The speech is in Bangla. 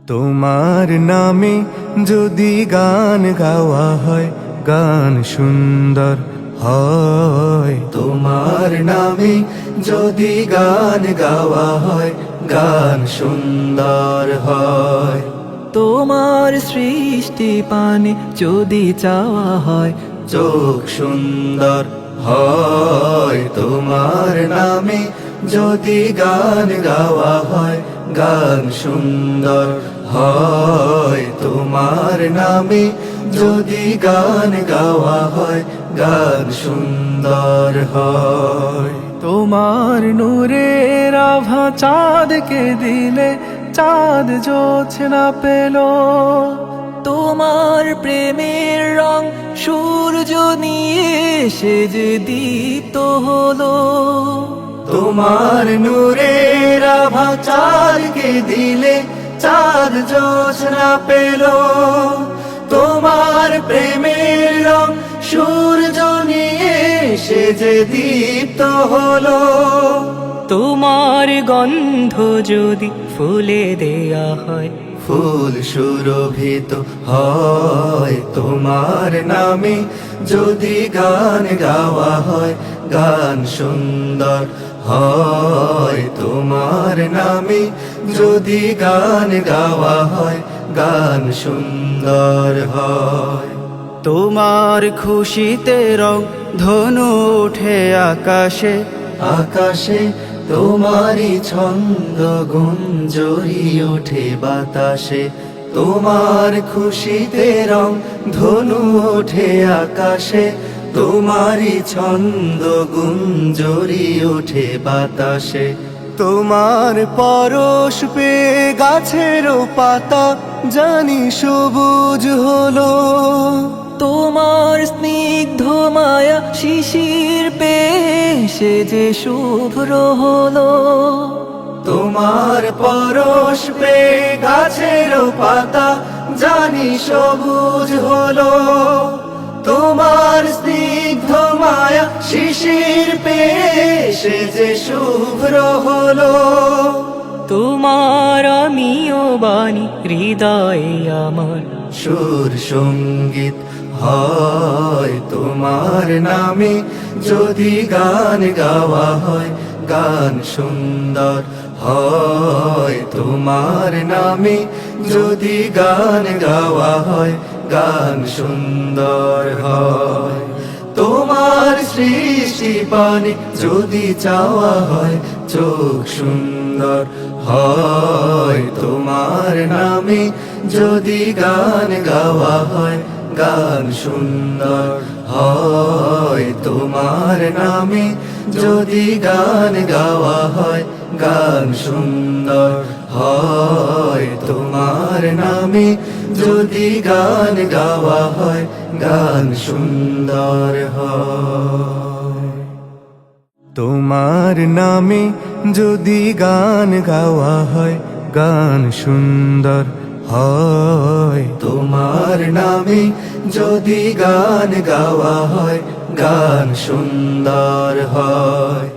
তোমার নামে যদি গান গাওয়া হয়, গান সুন্দর হয়। তোমার নামে যদি গান গাওয়া হয়, গান সুন্দর হয়। তোমার সৃষ্টি পানে যদি চাওয়া হয়, চোখ সুন্দর হয়। তোমার নামে যদি গান গাওয়া হয়, গান সুন্দর হয়। তোমার নামে যদি গান গাওয়া হয়, গান সুন্দর হয়। তোমার নূরের আভা চাঁদকে দিলে চাঁদ জোছনা পেল। তোমার প্রেমের রং সূর্য নিয়ে সে যে দীপ্ত হলো। তোমার নূরের আভা চাঁদকে দিলে চাঁদ জোছনা পেল। তোমার প্রেমের রং সূর্য নিয়ে সে যে দীপ্ত হলো। তোমার গন্ধ যদি ফুলে দেয়া হয়, ফুল সুরভিত হয়। তোমার নামে যদি গান গাওয়া হয়, গান সুন্দর হয়। তোমার নামে যদি গান গাওয়া হয়, গান সুন্দর হয়। তোমার খুশিতে রং ধনু ওঠে আকাশে, আকাশে তোমারি ছন্দ গুঞ্জরি ওঠে বাতাসে। তোমার খুশিতে রং ধনু ওঠে আকাশে, তোমারি ছন্দ গুঞ্জরি ওঠে বাতাসে। তোমার পরশ পেয়ে গাছেরও পাতা জানি সবুজ হলো। তোমার স্নিগ্ধ মায়া শিশির পেয়ে সে যে শুভ্র হলো। তোমার পরশ পেয়ে গাছেরও পাতা জানি সবুজ হলো। তোমার স্নিগ্ধ মায়া শিশির পেয়ে সে যে শুভ্র হলো। তোমার আমিও বাণী হৃদয়ে আমার সুর সঙ্গীত হয়। তোমার নামে যদি গান গাওয়া হয়, গান সুন্দর হয়। তোমার নামে যদি গান গাওয়া হয়, গান সুন্দর হয়। তোমার সৃষ্টি পানে যদি চাওয়া হয়, চোখ সুন্দর হয়। তোমার নামে যদি গান গাওয়া হয়, গান সুন্দর হয়। তোমার নামে যদি গান গাওয়া হয়, গান সুন্দর হয়। তোমার নামে যদি গান গাওয়া হয়, গান সুন্দর হয়। তোমার নামে যদি গান গাওয়া হয়, গান সুন্দর হয়। তোমার নামে যদি গান গাওয়া হয়, গান সুন্দর হয়।